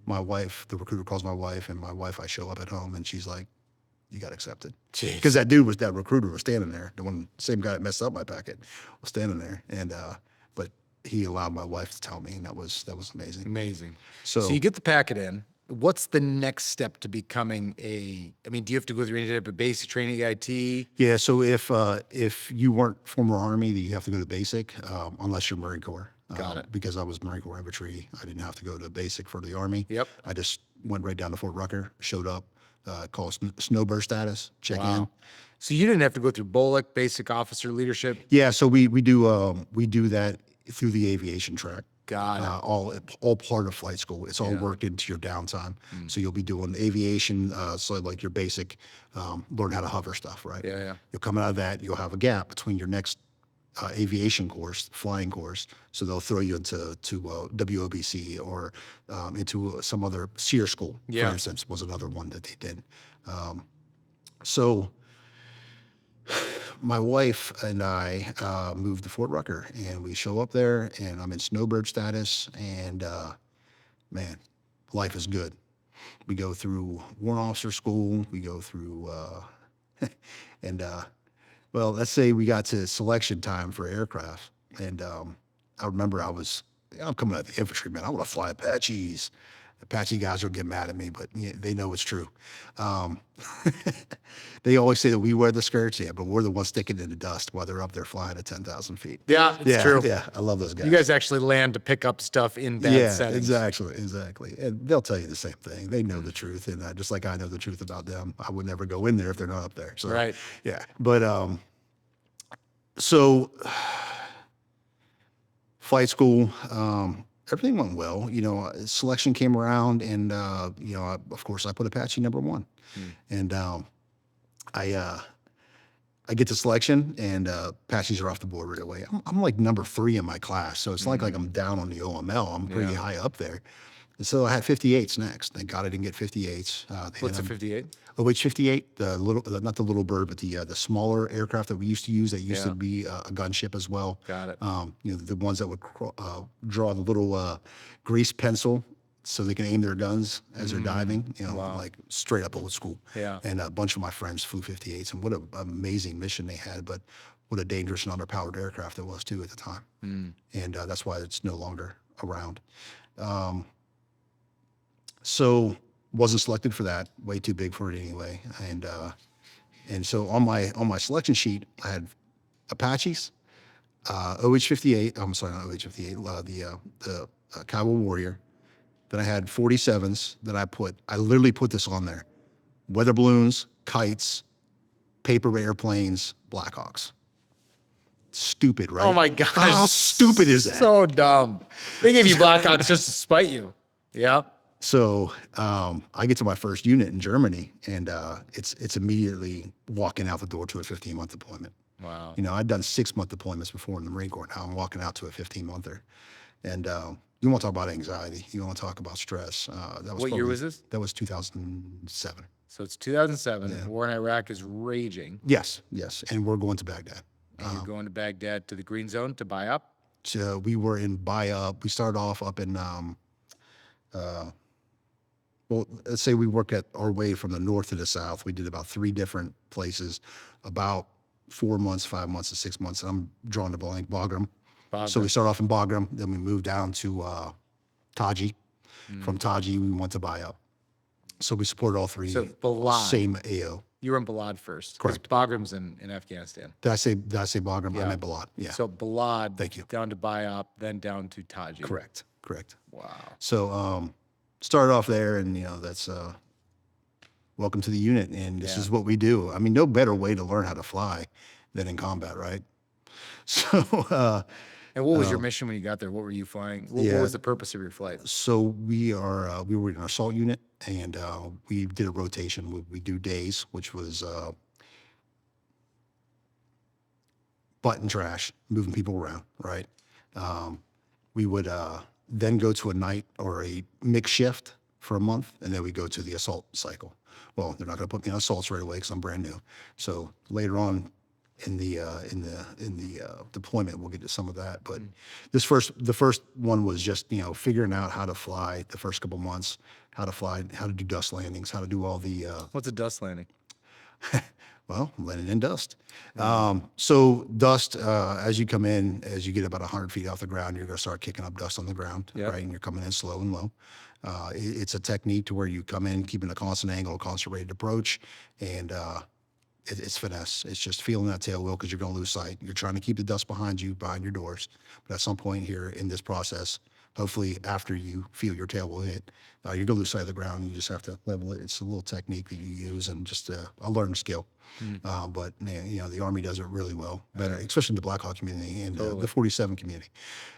[SPEAKER 3] my wife, the recruiter, calls my wife, and I show up at home, and she's like, "You got accepted."
[SPEAKER 2] Jeez.
[SPEAKER 3] Because that recruiter was standing there. The same guy that messed up my packet was standing there, and but he allowed my wife to tell me, and that was amazing.
[SPEAKER 2] Amazing.
[SPEAKER 3] So
[SPEAKER 2] So you get the packet in. What's the next step to becoming do you have to go through any type of basic training, IT?
[SPEAKER 3] yeah, so if you weren't former Army, then you have to go to basic, unless you're Marine Corps.
[SPEAKER 2] Got it.
[SPEAKER 3] Because I was Marine Corps infantry, I didn't have to go to basic for the Army.
[SPEAKER 2] Yep.
[SPEAKER 3] I just went right down to Fort Rucker, showed up, called snowbird status, check in.
[SPEAKER 2] Wow. So you didn't have to go through BOLIC, basic officer leadership?
[SPEAKER 3] Yeah, so we do that through the aviation track.
[SPEAKER 2] Got it.
[SPEAKER 3] All part of flight school. It's all
[SPEAKER 2] Yeah.
[SPEAKER 3] worked into your downtime. So you'll be doing aviation, so like your basic, learn how to hover stuff, right?
[SPEAKER 2] Yeah, yeah.
[SPEAKER 3] You'll come out of that, you'll have a gap between your next aviation course, flying course. So they'll throw you into WOBC or into some other SEER school,
[SPEAKER 2] Yeah.
[SPEAKER 3] for instance, was another one that they did. So my wife and I moved to Fort Rucker, and we show up there, and I'm in snowbird status, and man, life is good. We go through warrant officer school. We go through, and well, let's say we got to selection time for aircraft, and I remember I'm coming out of the infantry, man. I want to fly Apaches. Apache guys will get mad at me, but they know it's true. They always say that we wear the skirts, but we're the ones sticking in the dust while they're up there flying at 10,000 feet.
[SPEAKER 2] Yeah, it's true.
[SPEAKER 3] Yeah, I love those guys.
[SPEAKER 2] You guys actually land to pick up stuff in bad settings.
[SPEAKER 3] Exactly. And they'll tell you the same thing. They know the truth, and just like I know the truth about them, I would never go in there if they're not up there. So,
[SPEAKER 2] Right.
[SPEAKER 3] Yeah, but so flight school, everything went well. Selection came around, and of course, I put Apache number one, and I get to selection, and Apaches are off the board right away. I'm like number 3 in my class, so it's not like I'm down on the OML. I'm pretty high up there. And so I had 58s next. Thank God I didn't get 58s.
[SPEAKER 2] What's a 58?
[SPEAKER 3] OH-58, the little, not the little bird, but the smaller aircraft that we used to use that used
[SPEAKER 2] Yeah.
[SPEAKER 3] to be a gunship as well.
[SPEAKER 2] Got it.
[SPEAKER 3] The ones that would draw the little grease pencil so they can aim their guns as they're diving,
[SPEAKER 2] Wow.
[SPEAKER 3] like straight up old school.
[SPEAKER 2] Yeah.
[SPEAKER 3] And a bunch of my friends flew 58s, and what an amazing mission they had, but what a dangerous and underpowered aircraft it was too at the time. And that's why it's no longer around. So wasn't selected for that, way too big for it anyway. And so on my selection sheet, I had Apaches, OH-58, I'm sorry, not OH-58, the Kiowa Warrior. Then I had 47s that I literally put this on there. Weather balloons, kites, paper airplanes, Blackhawks. Stupid, right?
[SPEAKER 2] Oh my gosh.
[SPEAKER 3] How stupid is that?
[SPEAKER 2] So dumb. They gave you Blackhawks just to spite you. Yeah.
[SPEAKER 3] So I get to my first unit in Germany, and it's immediately walking out the door to a 15-month deployment.
[SPEAKER 2] Wow.
[SPEAKER 3] I'd done 6-month deployments before in the Marine Corps. Now I'm walking out to a 15-monther. And you want to talk about anxiety. You want to talk about stress.
[SPEAKER 2] What year was this?
[SPEAKER 3] That was 2007.
[SPEAKER 2] So it's 2007. War in Iraq is raging.
[SPEAKER 3] Yes. And we're going to Baghdad.
[SPEAKER 2] And you're going to Baghdad to the Green Zone to buy up?
[SPEAKER 3] So we were in buy up. We started off up in, well, let's say we work at our way from the north to the south. We did about 3 different places, about 4 months, 5 months, and 6 months. And I'm drawing the blank, Bagram. So we started off in Bagram, then we moved down to Taji. From Taji, we went to buy up. So we supported all 3.
[SPEAKER 2] So Balad.
[SPEAKER 3] Same AO.
[SPEAKER 2] You were in Balad first. 'cause
[SPEAKER 3] Correct.
[SPEAKER 2] Bagram's in Afghanistan.
[SPEAKER 3] Did I say Bagram? I meant Balad. Yeah.
[SPEAKER 2] So Balad.
[SPEAKER 3] Thank you.
[SPEAKER 2] Down to Bayop, then down to Taji.
[SPEAKER 3] Correct.
[SPEAKER 2] Wow.
[SPEAKER 3] So started off there, and that's welcome to the unit, and this is what we do. I mean, no better way to learn how to fly than in combat, right? So
[SPEAKER 2] And what was your mission when you got there? What were you flying? What was the purpose of your flight?
[SPEAKER 3] so we were in an assault unit, and we did a rotation. We do days, which was butt and trash, moving people around, right? We would then go to a night or a mixed shift for a month, and then we go to the assault cycle. Well, they're not going to put me on assaults right away because I'm brand new. So later on in the deployment, we'll get to some of that. But the first one was just figuring out how to fly the first couple months, how to fly, how to do dust landings, how to do all the
[SPEAKER 2] What's a dust landing?
[SPEAKER 3] well, landing in dust. So dust, as you come in, as you get about 100 feet off the ground, you're going to start kicking up dust on the ground, right? And you're coming in slow and low. It's a technique to where you come in, keeping a constant angle, a constant rate of approach, and it's finesse. It's just feeling that tail wheel because you're going to lose sight. You're trying to keep the dust behind you, behind your doors. But at some point here in this process, hopefully after you feel your tail will hit, you're going to lose sight of the ground. You just have to level it. It's a little technique that you use and just a learned skill. But the Army does it really well, better, especially the Black Hawk community and the 47 community.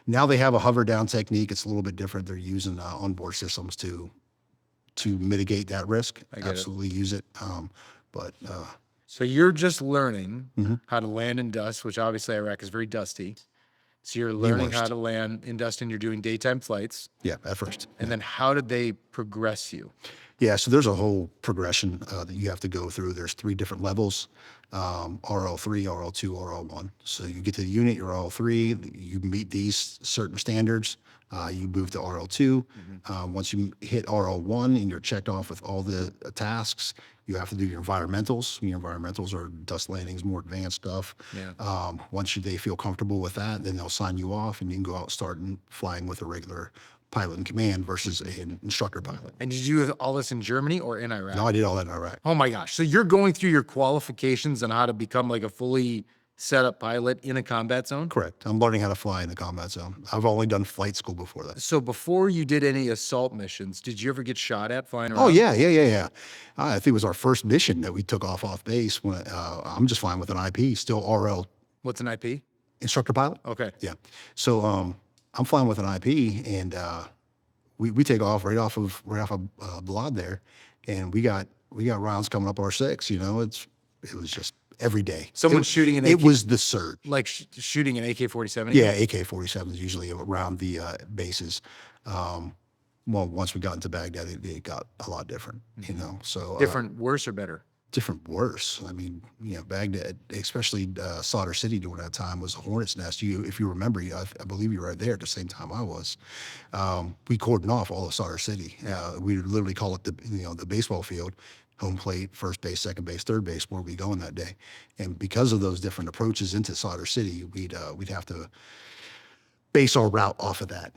[SPEAKER 3] Now they have a hover down technique. It's a little bit different. They're using onboard systems to mitigate that risk. Absolutely use it.
[SPEAKER 2] So you're just learning how to land in dust, which obviously Iraq is very dusty. So you're learning how to land in dust, and you're doing daytime flights.
[SPEAKER 3] Yeah, at first.
[SPEAKER 2] And then how did they progress you?
[SPEAKER 3] Yeah, so there's a whole progression that you have to go through. There's 3 different levels, RL3, RL2, RL1. So you get to the unit, you're RL3, you meet these certain standards, you move to RL2. Once you hit RL1 and you're checked off with all the tasks, you have to do your environmentals. Your environmentals are dust landings, more advanced stuff. Once they feel comfortable with that, then they'll sign you off and you can go out and start flying with a regular pilot in command versus an instructor pilot.
[SPEAKER 2] And did you do all this in Germany or in Iraq?
[SPEAKER 3] No, I did all that in Iraq.
[SPEAKER 2] Oh my gosh. So you're going through your qualifications on how to become like a fully set up pilot in a combat zone?
[SPEAKER 3] Correct. I'm learning how to fly in a combat zone. I've only done flight school before that.
[SPEAKER 2] So before you did any assault missions, did you ever get shot at flying around?
[SPEAKER 3] Oh, yeah. I think it was our first mission that we took off base when I'm just flying with an IP, still RL.
[SPEAKER 2] What's an IP?
[SPEAKER 3] Instructor pilot.
[SPEAKER 2] Okay.
[SPEAKER 3] Yeah. So I'm flying with an IP, and we take off right off of Balad there, and we got rounds coming up our 6. It was just every day.
[SPEAKER 2] Someone's shooting an
[SPEAKER 3] It
[SPEAKER 2] AK
[SPEAKER 3] was the surge.
[SPEAKER 2] like shooting an AK-47?
[SPEAKER 3] Yeah, AK-47 is usually around the bases. Well, once we got into Baghdad, it got a lot different, you know. So
[SPEAKER 2] Different, worse or better?
[SPEAKER 3] different, worse. I mean, you know, Baghdad, especially Sadr City during that time, was a hornet's nest. If you remember, I believe you were right there at the same time I was. We cordoned off all of Sadr City. We literally call it the baseball field, home plate, first base, second base, third base, where we going that day. And because of those different approaches into Sadr City, we'd have to base our route off of that,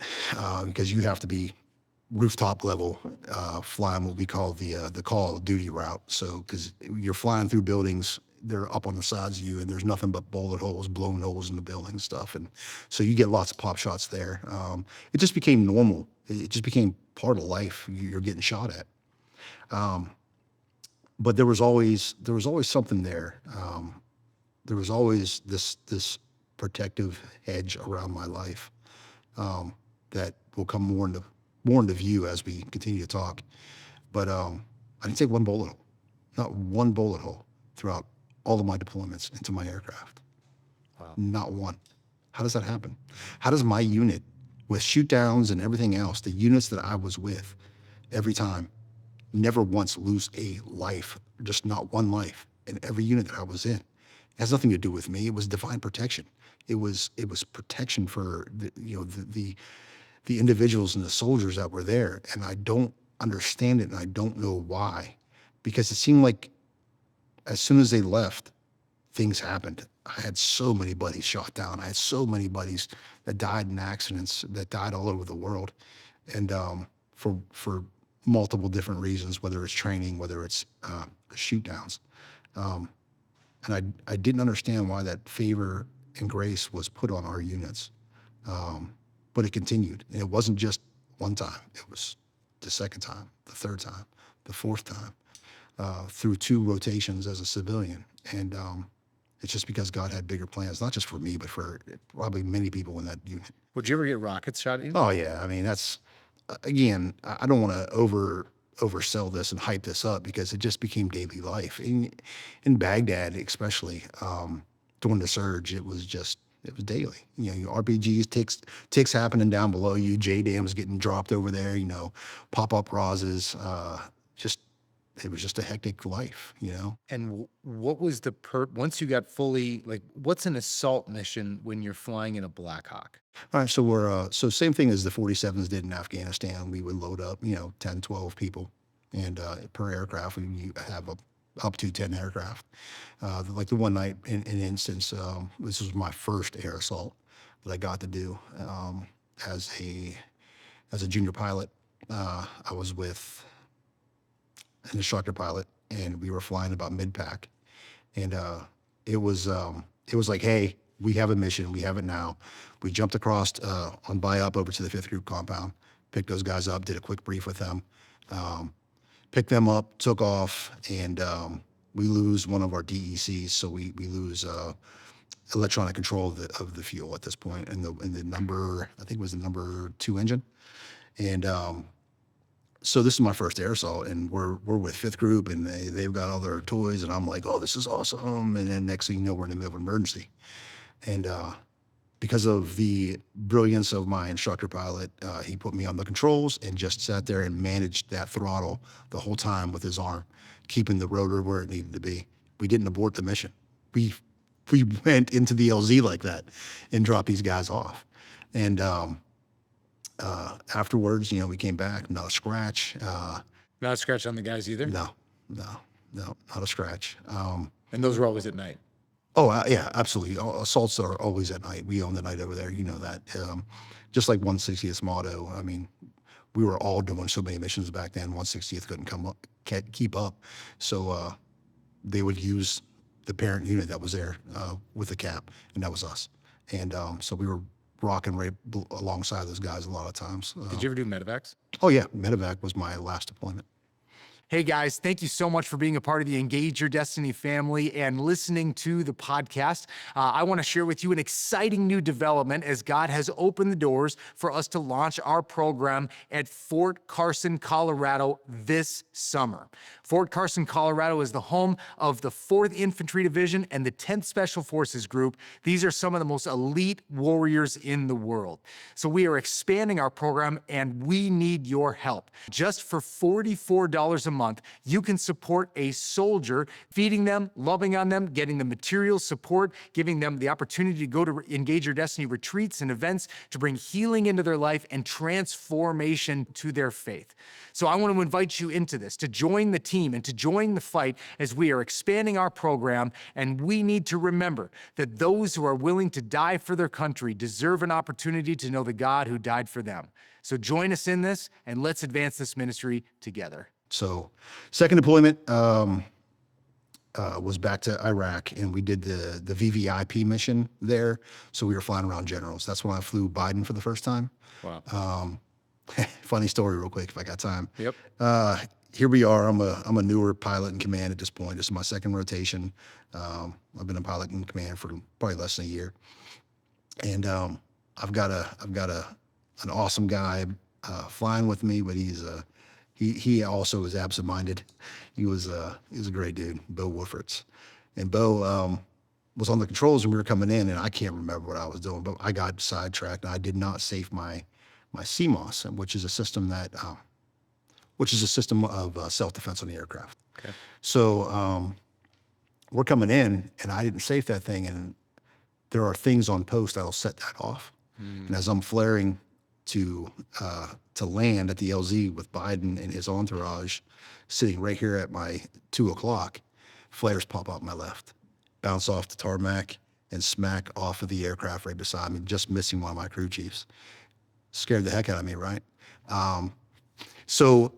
[SPEAKER 3] because you have to be rooftop level, flying what we call the call of duty route. So because you're flying through buildings, they're up on the sides of you, and there's nothing but bullet holes, blown holes in the building and stuff. And so you get lots of pop shots there. It just became normal. It just became part of life. You're getting shot at. But there was always something there. There was always this protective hedge around my life, that will come more into view as we continue to talk. But I didn't take one bullet hole, not one bullet hole throughout all of my deployments into my aircraft.
[SPEAKER 2] Wow.
[SPEAKER 3] Not one. How does that happen? How does my unit, with shoot downs and everything else, the units that I was with every time, never once lose a life, just not one life in every unit that I was in? It has nothing to do with me. It was divine protection. It was protection for the individuals and the soldiers that were there. And I don't understand it, and I don't know why, because it seemed like as soon as they left, things happened. I had so many buddies shot down. I had so many buddies that died in accidents, that died all over the world, and for multiple different reasons, whether it's training, whether it's shoot downs. And I didn't understand why that favor and grace was put on our units. But it continued. And it wasn't just one time. It was the second time, the third time, the fourth time, through 2 rotations as a civilian. And it's just because God had bigger plans, not just for me, but for probably many people in that unit.
[SPEAKER 2] Would you ever get rockets shot at you?
[SPEAKER 3] Oh, yeah. I mean, that's, again, I don't want to oversell this and hype this up, because it just became daily life. In Baghdad, especially, during the surge, it was daily. You know, your RPGs, ticks happening down below you, JDAMs getting dropped over there, pop-up RASs, it was just a hectic life,
[SPEAKER 2] And what was once you got fully, like, what's an assault mission when you're flying in a Black Hawk?
[SPEAKER 3] All right, so we're same thing as the 47s did in Afghanistan. We would load up, 10, 12 people, and per aircraft, we have up to 10 aircraft. Like the one night in instance, this was my first air assault that I got to do as a junior pilot. I was with an instructor pilot, and we were flying about mid-pack, and it was like, hey, we have a mission, we have it now. We jumped across on buy-up over to the 5th Group compound, picked those guys up, did a quick brief with them, picked them up, took off, and we lose one of our DECs, so we lose electronic control of the fuel at this point, and the number, I think it was the number 2 engine, and so this is my first air assault, and we're with 5th Group, and they've got all their toys, and I'm like, oh, this is awesome, and then next thing you know, we're in the middle of an emergency, and because of the brilliance of my instructor pilot, he put me on the controls and just sat there and managed that throttle the whole time with his arm, keeping the rotor where it needed to be. We didn't abort the mission. We went into the LZ like that and dropped these guys off. And afterwards, we came back, not a scratch.
[SPEAKER 2] Not a scratch on the guys either?
[SPEAKER 3] No, not a scratch.
[SPEAKER 2] And those were always at night?
[SPEAKER 3] Oh, yeah, absolutely. Assaults are always at night. We own the night over there. You know that. Just like 160th motto. I mean, we were all doing so many missions back then. 160th can't keep up. So they would use the parent unit that was there with the cap, and that was us. And so we were rocking right alongside those guys a lot of times.
[SPEAKER 2] Did you ever do medevacs?
[SPEAKER 3] Oh, yeah. Medevac was my last deployment.
[SPEAKER 2] Hey guys, thank you so much for being a part of the Engage Your Destiny family and listening to the podcast. I want to share with you an exciting new development as God has opened the doors for us to launch our program at Fort Carson, Colorado this summer. Fort Carson, Colorado is the home of the 4th Infantry Division and the 10th Special Forces Group. These are some of the most elite warriors in the world. So we are expanding our program and we need your help. Just for $44 a month, you can support a soldier, feeding them, loving on them, getting the material support, giving them the opportunity to go to Engage Your Destiny retreats and events to bring healing into their life and transformation to their faith. So I want to invite you into this, to join the team and to join the fight as we are expanding our program. And we need to remember that those who are willing to die for their country deserve an opportunity to know the God who died for them. So join us in this and let's advance this ministry together.
[SPEAKER 3] So second deployment was back to Iraq, and we did the VVIP mission there. So we were flying around generals. That's when I flew Biden for the first time.
[SPEAKER 2] Wow.
[SPEAKER 3] Funny story real quick if I got time.
[SPEAKER 2] Yep.
[SPEAKER 3] Here we are. I'm a newer pilot in command at this point. This is my second rotation. I've been a pilot in command for probably less than a year. And I've got an awesome guy flying with me, but he also is absent-minded. He was a great dude, Bo Wolferts. And Bo was on the controls when we were coming in, and I can't remember what I was doing, but I got sidetracked and I did not safe my CMOS, which is a system of self-defense on the aircraft.
[SPEAKER 2] Okay.
[SPEAKER 3] So we're coming in, and I didn't safe that thing, and there are things on post that'll set that off. And as I'm flaring to land at the LZ with Biden and his entourage sitting right here at my 2 o'clock, flares pop out my left, bounce off the tarmac, and smack off of the aircraft right beside me, just missing one of my crew chiefs. Scared the heck out of me, right? So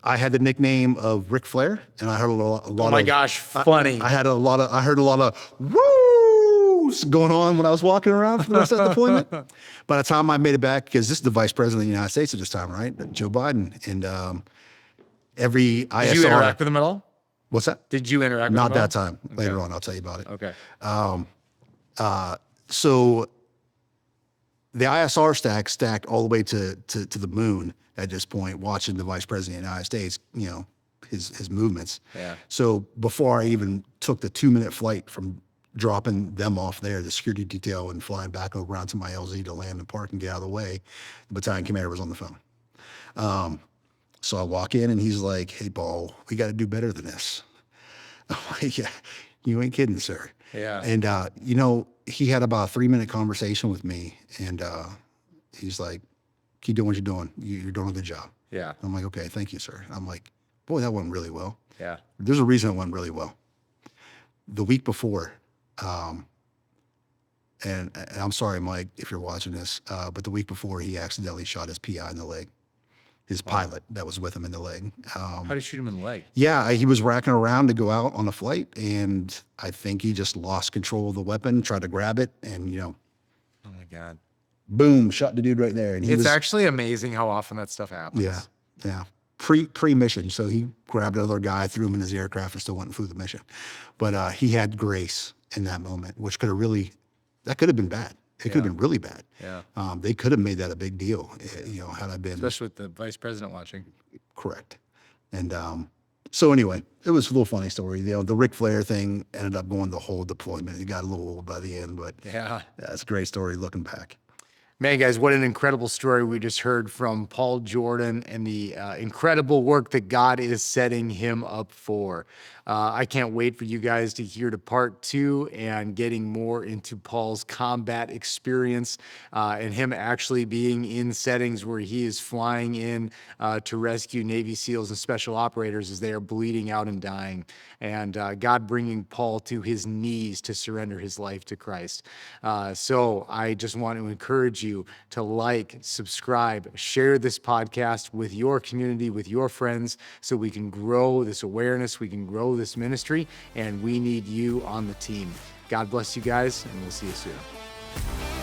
[SPEAKER 3] I had the nickname of Ric Flair, and I heard a lot
[SPEAKER 2] Oh my gosh, funny.
[SPEAKER 3] I heard a lot of woos going on when I was walking around for the rest of the deployment. By the time I made it back, because this is the Vice President of the United States at this time, right? Joe Biden. And every ISR.
[SPEAKER 2] Did you interact with him at all?
[SPEAKER 3] What's that?
[SPEAKER 2] Did you interact with him
[SPEAKER 3] Not
[SPEAKER 2] at all?
[SPEAKER 3] that time. Later on, I'll tell you about it.
[SPEAKER 2] Okay.
[SPEAKER 3] So the ISR stacked all the way to the moon at this point, watching the Vice President of the United States, his movements.
[SPEAKER 2] Yeah.
[SPEAKER 3] So before I even took the 2-minute flight from dropping them off there, the security detail, and flying back around to my LZ to land and park and get out of the way, the battalion commander was on the phone. So I walk in and he's like, "Hey, Paul, we got to do better than this." I'm like, "Yeah, you ain't kidding, sir."
[SPEAKER 2] Yeah.
[SPEAKER 3] And, he had about a 3-minute conversation with me, and he's like, "Keep doing what you're doing. You're doing a good job."
[SPEAKER 2] Yeah.
[SPEAKER 3] I'm like, "Okay, thank you, sir." I'm like, "Boy, that went really well."
[SPEAKER 2] Yeah.
[SPEAKER 3] There's a reason it went really well. The week before, and I'm sorry, Mike, if you're watching this, but the week before he accidentally shot his PI in the leg, his pilot that was with him in the leg.
[SPEAKER 2] How did you shoot him in the leg?
[SPEAKER 3] Yeah, he was racking around to go out on a flight, and I think he just lost control of the weapon, tried to grab it, and,
[SPEAKER 2] Oh my God.
[SPEAKER 3] boom, shot the dude right there. And he
[SPEAKER 2] It's
[SPEAKER 3] was
[SPEAKER 2] actually amazing how often that stuff happens.
[SPEAKER 3] Yeah. Pre-mission. So he grabbed another guy, threw him in his aircraft, and still went and flew the mission. But he had grace in that moment, which could have been bad. It could have been really bad.
[SPEAKER 2] Yeah.
[SPEAKER 3] They could have made that a big deal, had I been
[SPEAKER 2] Especially with the vice president watching.
[SPEAKER 3] correct. And so anyway, it was a little funny story. The Ric Flair thing ended up going the whole deployment. It got a little old by the end, but
[SPEAKER 2] Yeah.
[SPEAKER 3] that's a great story looking back.
[SPEAKER 2] Man, guys, what an incredible story we just heard from Paul Jordan and the incredible work that God is setting him up for. I can't wait for you guys to hear to part 2 and getting more into Paul's combat experience and him actually being in settings where he is flying in to rescue Navy SEALs and special operators as they are bleeding out and dying. And God bringing Paul to his knees to surrender his life to Christ. So I just want to encourage you to like, subscribe, share this podcast with your community, with your friends, so we can grow this awareness, we can grow this ministry, and we need you on the team. God bless you guys, and we'll see you soon.